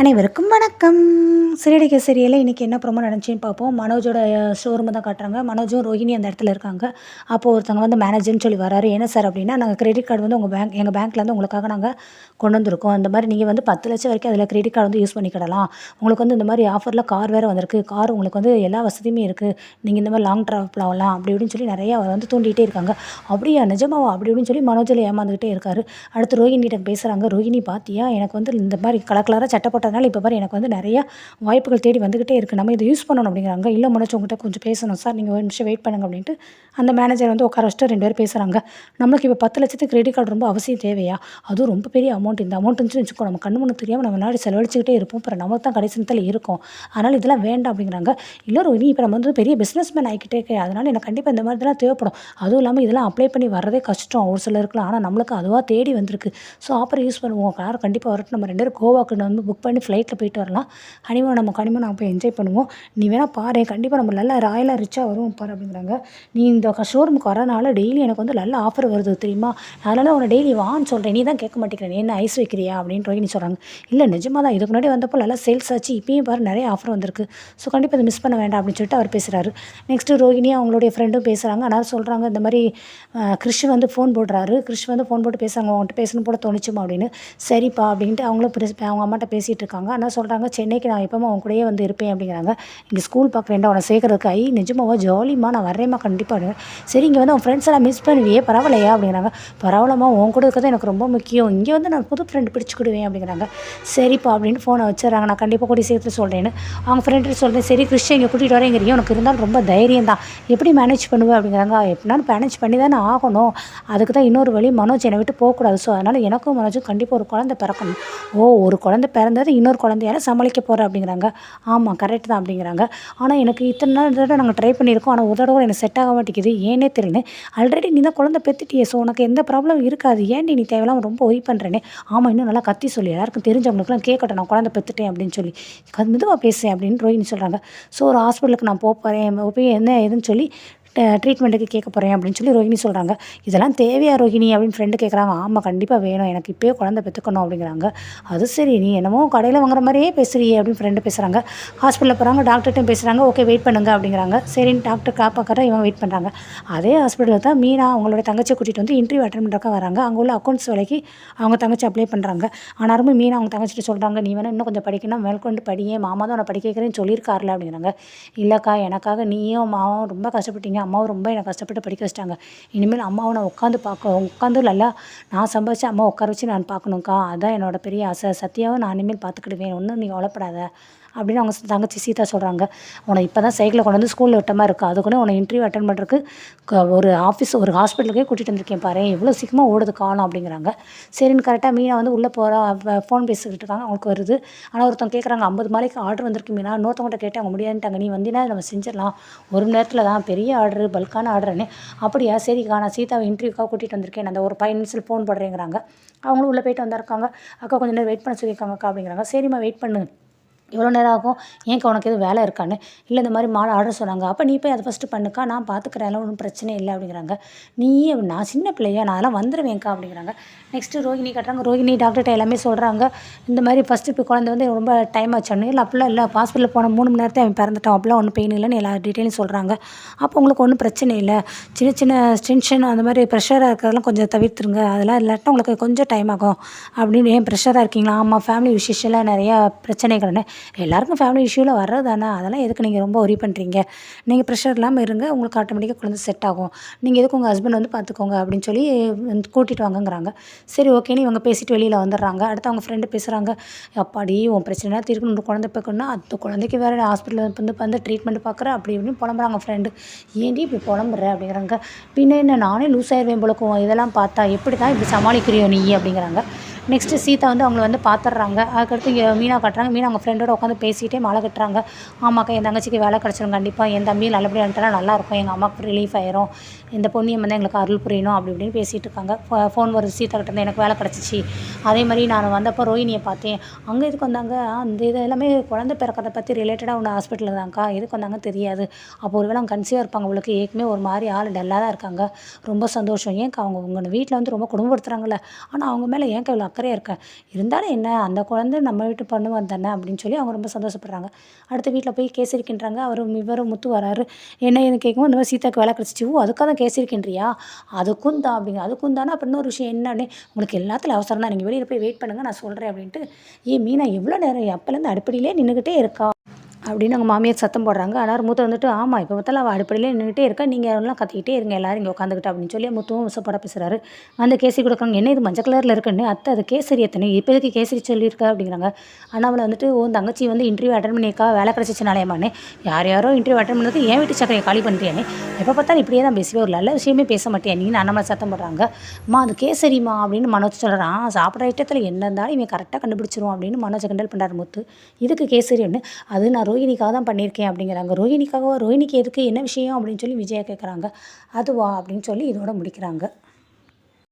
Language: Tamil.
அனைவருக்கும் வணக்கம். சிறகடிக்க கேசரியில் இன்றைக்கி என்ன ப்ரோமோ நடந்துச்சுன்னு பார்ப்போம். மனோஜோட ஷோரூமை தான் காட்டுறாங்க. மனோஜும் ரோஹிணி அந்த இடத்துல இருக்காங்க. அப்போது ஒருத்தவங்க வந்து மேனேஜர்னு சொல்லி வராரு. என்ன சார் அப்படின்னா, நாங்கள் கிரெடிட் கார்டு வந்து எங்கள் பேங்க்லேருந்து உங்களுக்காக நாங்கள் கொண்டு வந்திருக்கோம். அந்த மாதிரி நீங்கள் வந்து 10 லட்சம் வரைக்கும் அதில் கிரெடிட் கார்டு வந்து யூஸ் பண்ணிக்கிடலாம். உங்களுக்கு வந்து இந்த மாதிரி ஆஃபரில் கார் வேறு வந்திருக்கு. கார் உங்களுக்கு வந்து எல்லா வசதியுமே இருக்குது. நீங்கள் இந்த மாதிரி லாங் ட்ராவல் ஆகலாம் அப்படி இப்படின்னு சொல்லி நிறையா அவர் வந்து தூண்டிகிட்டே இருக்காங்க. அப்படியா நிஜமாவா அப்படி இப்படின்னு சொல்லி மனோஜில் ஏமாந்துக்கிட்டே இருக்காரு. அடுத்து ரோஹிணிகிட்ட பேசுகிறாங்க. ரோஹிணி பார்த்தியா, எனக்கு வந்து இந்த மாதிரி கலராக சட்டை போட்டதுனால இப்போ பாரு எனக்கு வந்து நிறையா வாய்ப்புகள் தேடி வந்துக்கிட்டே இருக்குது. நம்ம இதை யூஸ் பண்ணணும் அப்படிங்கிறாங்க. இல்லை மனோஜ் உங்கள்கிட்ட கொஞ்சம் பேசணும் சார், நீங்கள் ஒரு நிமிஷம் வெயிட் பண்ணுங்க அப்படின்ட்டு அந்த மேனேஜர் வந்து உட்கார வச்சுட்டு 2 பேரும் பேசுகிறாங்க. நம்மளுக்கு இப்போ 10 லட்சத்துக்கு கிரெடிட் கார்டு ரொம்ப அவசியம் தேவையா? அதுவும் ரொம்ப பெரிய அமௌண்ட். இந்த அமௌண்ட் இருந்துச்சுன்னு வச்சுக்கோ, நம்ம கண்ணு முன்னு தெரியாமல் நம்ம நாடு செலவழிச்சுக்கிட்டே இருப்போம். அப்புறம் நமக்கு தான் கடைசி நேரத்தில் இருக்கும். அதனால் இதெல்லாம் வேண்டாம் அப்படிங்கிறாங்க. இல்லை ரோஹிணி, இப்போ நம்ம வந்து பெரிய பிஸ்னஸ் மேன் ஆகிக்கிட்டே இருக்கேன். அதனால் எனக்கு கண்டிப்பாக இந்த மாதிரி இதெல்லாம் தேவைப்படும். அதுவும் இல்லாமல் இதெல்லாம் அப்ளை பண்ணி வரதே கஷ்டம் ஒரு சிலருக்குலாம். ஆனால் நம்மளுக்கு அதுவாக தேடி வந்திருக்கு. ஸோ ஆஃபர் யூஸ் பண்ணுவோம். கார் கண்டிப்பாக வரட்டும். நம்ம 2 பேரும் கோவாக்கு வந்து புக் பண்ணி ஃப்ளைட்டில் போயிட்டு வரலாம். ஹனிமூன் நம்ம ஹனிமூன் நம்ம போய் என்ஜாய் பண்ணுவோம். நீ வேணால் பாரு, கண்டிப்பாக நம்ம நல்லா ராயலாக ரிச்சாக வருவோம் பாரு அப்படிங்கிறாங்க. நீ இந்த ஷோரூமுக்கு வரனால டெய்லி எனக்கு வந்து நல்ல ஆஃபர் வருது தெரியுமா? அதனால் உன்னை டெய்லி வான்னு சொல்கிறேன். நீ தான் கேட்க மாட்டேங்கிறேன். நீ என்ன ஐஸ் வைக்கிறியா அப்படின்னு ரோஹிணி சொல்கிறாங்க. இல்லை நிஜமாக தான், இதுக்கு முன்னாடி வந்தப்போ நல்லா சேல்ஸ் ஆச்சு. இப்பயும் பாரு நிறைய ஆஃபர் வந்திருக்கு. ஸோ கண்டிப்பாக இதை மிஸ் பண்ண வேண்டாம் அப்படின்னு சொல்லிட்டு அவர் பேசுகிறாரு. நெக்ஸ்ட்டு ரோஹிணி அவங்களுடைய ஃப்ரெண்டும் பேசுகிறாங்க. ஆனால் சொல்கிறாங்க இந்த மாதிரி கிறிஷ் வந்து ஃபோன் போடுறாரு. கிறிஷ் வந்து ஃபோன் போட்டு பேசுகிறாங்க. அவங்கள்ட்ட பேசணும் போல தோணுச்சுமா அப்படின்னு. சரிப்பா அப்படின்ட்டு அவங்களும் அவங்க அம்மாட்ட பேசிகிட்டு இருக்காங்க. ஆனால் சொல்கிறாங்க, சென்னைக்கு நான் எப்போவும் அவங்க கூடயே வந்து இருப்பேன் அப்படிங்கிறாங்க. இங்கே ஸ்கூல் பார்க்குறேன்டா அவனை சேர்க்கறதுக்கு. நிஜமாவா ஜாலிமா, நான் வரேம்மா கண்டிப்பாக. சரி, இங்கே வந்து அவன் ஃப்ரெண்ட்ஸ் எல்லாம் மிஸ் பண்ணுவியே, பரவாயில்லையா அப்படிங்கிறாங்க. பரவாயில்லம்மா, உன் கூட இருக்கிறது எனக்கு ரொம்ப முக்கியம். இங்கே வந்து நான் புது ஃப்ரெண்டு பிடிச்சிக்கிடுவேன் அப்படிங்கிறாங்க. சரிப்பா அப்படின்னு ஃபோனை வச்சுறாங்க. நான் கண்டிப்பாக கூட்டி சேர்த்து சொல்கிறேன்னு அவங்க ஃப்ரெண்டு சொல்கிறேன். சரி கிறிஸ்டின் இங்கே கூட்டிகிட்டு வரேங்கிறீங்க, உனக்கு இருந்தாலும் ரொம்ப தைரியம் தான், எப்படி மேனேஜ் பண்ணுவேன் அப்படிங்கிறாங்க. எப்படினாலும் மேனேஜ் பண்ணி தானே ஆகணும். அதுக்கு தான் இன்னொரு வழி, மனோஜ் என்னை விட்டு போகக்கூடாது. ஸோ அதனால் எனக்கும் மனோஜும் கண்டிப்பாக ஒரு குழந்தை பிறக்கணும். ஒரு குழந்தை பிறந்தது இன்னொரு குழந்தையால சமாளிக்க போகிறேன் அப்படிங்கிறாங்க. ஆமாம் கரெக்ட் தான் அப்படிங்கிறாங்க. ஆனால் எனக்கு இத்தனை நாள் தடவை நாங்கள் ட்ரை பண்ணியிருக்கோம். ஆனால் ஒரு தடவை எனக்கு செட் ஆக மாட்டேங்குது, ஏனே தெரியல. ஆல்ரெடி நீ தான் குழந்தை பெற்றுட்டியே, ஸோ உனக்கு எந்த ப்ராப்ளம் இருக்காது. ஏன்டி நீ தேவையில்லாமல் ரொம்ப ஒய் பண்ணுறேனே. ஆமாம், இன்னும் நல்லா கத்தி சொல்லி எல்லாருக்கும் தெரிஞ்சவங்களுக்குலாம் கேட்கட்டும் நான் குழந்தை பெற்றுட்டேன் அப்படின்னு சொல்லி. மெதுவாக பேசுகிறேன் அப்படின்னு ரோஹிணி சொல்கிறாங்க. ஸோ ஒரு ஹாஸ்பிட்டலுக்கு நான் போகிறேன், போய் என்ன ஏதுன்னு சொல்லி ட்ரீட்மெண்ட்டுக்கு கேட்க போகிறேன் அப்படின்னு சொல்லி ரோஹிணி சொல்கிறாங்க. இதெல்லாம் தேவையா ரோஹிணி அப்படின்னு ஃப்ரெண்டு கேட்குறாங்க. ஆமாம் கண்டிப்பாக வேணும், எனக்கு இப்போயே குழந்தை பெற்றுக்கணும் அப்படிங்கிறாங்க. அது சரி, நீ என்னமோ கடையில் வாங்குற மாதிரியே பேசுறியே அப்படின்னு ஃப்ரெண்டு பேசுகிறாங்க. ஹாஸ்பிட்டலில் போகிறாங்க, டாக்டர்கிட்டையும் பேசுகிறாங்க. ஓகே வெயிட் பண்ணுங்க அப்படிங்கிறாங்க. சரின்னு டாக்டர் காப்பாக்கிற இவங்க வெயிட் பண்ணுறாங்க. அதே ஹாஸ்பிட்டலில் தான் மீனா அவங்களோட தங்கச்சியை கூட்டிகிட்டு வந்து இன்டர்வியூ அட்டெண்ட் பண்ணுறக்க வராங்க. அங்கே உள்ள அக்கௌண்ட்ஸ் வேலைக்கு அவங்க தங்கச்சி அப்ளை பண்ணுறாங்க. ஆனாலும் மீனா அவங்க தங்கச்சிட்டு சொல்கிறாங்க, நீ வேணால் இன்னும் கொஞ்சம் படிக்கணும், மேற்கொண்டு படியே, மாமா தான் உன்னை படிக்க வைக்கிறேன்னு சொல்லியிருக்காருல அப்படிங்கிறாங்க. இல்லைக்கா, எனக்காக நீயும் அம்மாவும் ரொம்ப கஷ்டப்பட்டீங்க, அம்மாவும் ரொம்ப என்னை கஷ்டப்பட்டு படிக்க வச்சிட்டாங்க. இனிமேல் அம்மாவை நான் உட்காந்து நல்லா நான் சம்பாதிச்சு அம்மா உட்கார வச்சு நான் பார்க்கணுங்க்கா. அதுதான் என்னோடய பெரிய ஆசை. சத்யாவை நான் இனிமேல் பார்த்துக்கிடுவேன், ஒன்றும் நீ கவலைப்படாத அப்படின்னு அவங்க தங்கச்சி சீதா சொல்கிறாங்க. உன்னை இப்போ தான் சைக்கிளை கொண்டு வந்து ஸ்கூலில் விட்ட மாதிரி இருக்கா, அதுக்குன்னு உன்னை இன்டர்வியூ அட்டன் பண்ணுறதுக்கு ஒரு ஹாஸ்பிட்டலுக்கே கூட்டிகிட்டு வந்திருக்கேன் பாரு, எவ்வளோ சீக்கிரமாக ஓடுது காலம் அப்படிங்கிறாங்க. சரின்னு கரெக்டாக மீனா வந்து உள்ளே போகிறா, ஃபோன் பேசிக்கிட்டு இருக்காங்க. அவங்களுக்கு வருது. ஆனால் ஒருத்தவங்க கேட்குறாங்க, 50 மாலைக்கு ஆர்டர் வந்திருக்கு மீனா. இன்னொருத்தவங்கள்ட்ட கேட்டு அவங்க முடியாதுட்டாங்க. நீ வந்தினா நம்ம செஞ்சிடலாம், ஒரு நேரத்தில் தான், பெரிய ஆர்டரு, பல்கான ஆர்டர்னு. அப்படியா, சரிக்கா, நான் சீதாவை இன்டர்வியூக்காக கூட்டிகிட்டு வந்திருக்கேன், அந்த ஒரு 5 நிமிஷத்தில் ஃபோன் போடுறேங்கிறாங்க. அவங்களும் உள்ளே போயிட்டு வந்திருக்காங்க. அக்கா கொஞ்சம் நேரம் வெயிட் பண்ண சொல்லியிருக்காங்கக்கா அப்படிங்கிறாங்க. சரிம்மா வெயிட் பண்ணு, எவ்வளோ நேரம் ஆகும், ஏன்க்கா உனக்கு எதுவும் வேலை இருக்கான்னு. இல்லை இந்த மாதிரி மாலை ஆர்டர் சொன்னாங்க. அப்போ நீ போய் அதை ஃபஸ்ட்டு பண்ணுக்கா, நான் பார்த்துக்கிறேன், எல்லாம் ஒன்றும் பிரச்சனை இல்லை அப்படிங்கிறாங்க. நான் சின்ன பிள்ளையா, நான் அதெல்லாம் வந்துடுவேன்க்கா அப்படிங்கிறாங்க. நெக்ஸ்ட்டு ரோஹிணி கட்டுறாங்க. ரோஹிணி டாக்டர்கிட்ட எல்லாமே சொல்கிறாங்க. இந்த மாதிரி ஃபஸ்ட்டு இப்போ குழந்தை வந்து ரொம்ப டைம் ஆச்சானு. இல்லை அப்படிலாம் இல்லை, ஹாஸ்பிட்டலில் போன 3 மணி நேரத்தை அவன் பிறந்துட்டான், அப்படிலாம் ஒன்றும் பெயின் இல்லைன்னு எல்லா டீட்டெயிலும் சொல்கிறாங்க. அப்போ உங்களுக்கு ஒன்றும் பிரச்சனை இல்லை, சின்ன சின்ன டென்ஷன் அந்த மாதிரி ப்ரெஷராக இருக்கிறதெல்லாம் கொஞ்சம் தவிர்த்துருங்க, அதெல்லாம் இல்லாட்டா உங்களுக்கு கொஞ்சம் டைம் ஆகும் அப்படின்னு. ஏன் ப்ரெஷராக இருக்கீங்களா? ஆமாம், ஃபேமிலி விஷயத்தில் நிறையா பிரச்சனைகள்னு. எல்லாருக்கும் ஃபேமிலி இஷ்யூவில் வர்றது தானே, அதெல்லாம் எதுக்கு நீங்கள் ரொம்ப ஒரி பண்ணுறீங்க? நீங்கள் ப்ரெஷர் இல்லாமல் இருங்க, உங்களுக்கு ஆட்டோமேட்டிக்காக குழந்தை செட் ஆகும். நீங்கள் எதுக்கு உங்கள் ஹஸ்பண்ட் வந்து பார்த்துக்கோங்க அப்படின்னு சொல்லி கூட்டிகிட்டு வாங்கங்கிறாங்க. சரி ஓகேன்னு இவங்க பேசிட்டு வெளியில் வந்துடுறாங்க. அடுத்து அவங்க ஃப்ரெண்டு பேசுகிறாங்க. அப்பாடி உன் பிரச்சனை தீர்க்கணும், குழந்தை பார்க்கணும்னா அந்த குழந்தைக்கு வேறு ஹாஸ்பிட்டலில் வந்து ட்ரீட்மெண்ட் பார்க்குறேன் அப்படி இப்படின்னு புலம்புறாங்க ஃப்ரெண்டு. ஏன்டி இப்படி புலம்புற அப்படிங்கிறாங்க. பின்ன என்ன, நானே லூஸ் ஆயிடுவேன் போலக்கும், இதெல்லாம் பார்த்தா எப்படி தான் இப்படி சமாளிக்கிறியோ நீ அப்படிங்கிறாங்க. நெக்ஸ்ட்டு சீதா வந்து அவங்கள வந்து பார்த்துட்றாங்க. அதுக்கடுத்து இங்கே மீனா கட்டுறாங்க. மீனா அவங்க ஃப்ரெண்டோட உட்காந்து பேசிகிட்டே மாலை கட்டுறாங்க. ஆமாக்கா, என் தங்கச்சிக்கு வேலை கிடச்சிடும் கண்டிப்பாக, என் தம்பியும் நல்லபடியாக வந்துட்டா நல்லாயிருக்கும், எங்கள் அம்மாவுக்கு ரிலீஃப் ஆயிரும், இந்த பொண்ணியம் வந்து எங்களுக்கு அருள் புரியணும் அப்படி இப்படின்னு பேசிகிட்டு இருக்காங்க. ஃபோன் வருது சீதா கிட்டேருந்து, எனக்கு வேலை கிடச்சிச்சு. அதே மாதிரி நான் வந்தப்போ ரோஹிணியை பார்த்தேன். அங்கே எதுக்கு வந்தாங்க, அந்த இது எல்லாமே குழந்தை பிறக்கிறத பற்றி ரிலேட்டடாக ஒன்று ஹாஸ்பிட்டலில் தான்க்கா, எதுக்கு வந்தாங்க தெரியாது. அப்போ ஒரு வேளை அவங்க கன்சீவாக இருப்பாங்க, அவங்களுக்கு ஏற்கனவே ஒரு மாதிரி ஆள் டல்லாக தான் இருக்காங்க. ரொம்ப சந்தோஷம். ஏன்க்கா அவங்க உங்கள் வீட்டில் வந்து ரொம்ப குடும்பப்படுத்துகிறாங்களே, ஆனால் அவங்க மேலே ஏன்க்கா இவ்வளோ அக்கறை அக்கறையாக இருக்கேன். இருந்தாலும் என்ன அந்த குழந்தை நம்ம வீட்டு பொண்ணு தானே அப்படின்னு சொல்லி அவங்க ரொம்ப சந்தோஷப்படுறாங்க. அடுத்து வீட்டில் போய் கேசரி கிண்டுறாங்க. இவரும் முத்து வராரு. என்ன ஏதுன்னு கேட்கும்போது, இந்த மாதிரி சீதாவுக்கு வேலை கிடச்சிச்சு. ஓ! அதுக்காக தான் கேசரி கிண்டுறியா? அதுக்கும் தான் அப்படிங்க. அதுக்கும் தானா? அப்ப இன்னொரு விஷயம் என்னன்னே, உங்களுக்கு எல்லாத்துலயும் அவசரம் தான். நீங்க வெளியில போய் வெயிட் பண்ணுங்க. நான் சொல்றேன் அப்படின்ட்டு, ஏய் மீனா எவ்வளோ நேரம் அப்பலேருந்து அடுப்படியிலே நின்னுக்கிட்டே இருக்கா? அப்படின்னு அவங்க மாமியார் சத்தம் போடுறாங்க. ஆனாலும் முத்து வந்துட்டு, ஆமா எப்போ பார்த்தாலும் அவள் அடுப்படியிலே நின்னுக்கிட்டே இருக்கா. நீங்க எல்லாம் கத்திக்கிட்டே இருங்க எல்லாரும் இங்கே உட்காந்துக்கிட்டு அப்படின்னு சொல்லி முத்துவும் விசப்பட பேசுறாரு. அந்த கேசரி கொடுக்குறாங்க. என்ன இது மஞ்சள் கலர்ல இருக்குன்னு, அத்தை அது கேசரி அத்தனை இப்போ எதுக்கு கேசரி சொல்லியிருக்க அப்படிங்கிறாங்க. அண்ணாமலை வந்துட்டு, உன் தங்கச்சி வந்து இன்டர்வியூ அட்டன் பண்ணியிருக்கா வேலை கிடச்சிச்சுனாலேயம்மானே, யார் யாரோ இன்டர்வியூ அட்டன் பண்ணது என் வீட்டு சக்கரையை காலி பண்ணுறியானே, எப்போ பார்த்தாலும் இப்படியே தான் பேசுவே, ஒரு நல்ல விஷயமே பேச மாட்டியா நீன்னு அண்ணாமலை சத்தம் போடுறாங்க. அம்மா அது கேசரிம்மா அப்படின்னு மனோஜ் சொல்கிறான். சாப்பிட்ற ஐட்டத்தில் என்ன இருந்தாலும் இவன் கரெக்டாக கண்டுபிடிச்சிருவான் அப்படின்னு மனோஜை கிண்டல் பண்ணுறாரு முத்து. இதுக்கு கேசரின்னு, அது நான் ரோஹினிக்காக தான் பண்ணியிருக்கேன் அப்படிங்கிறாங்க. ரோஹினிக்காகவா? ரோஹினிக்கு எதுக்கு என்ன விஷயம் அப்படின்னு சொல்லி விஜயா கேட்குறாங்க. அதுவா அப்படின்னு சொல்லி இதோட முடிக்கிறாங்க.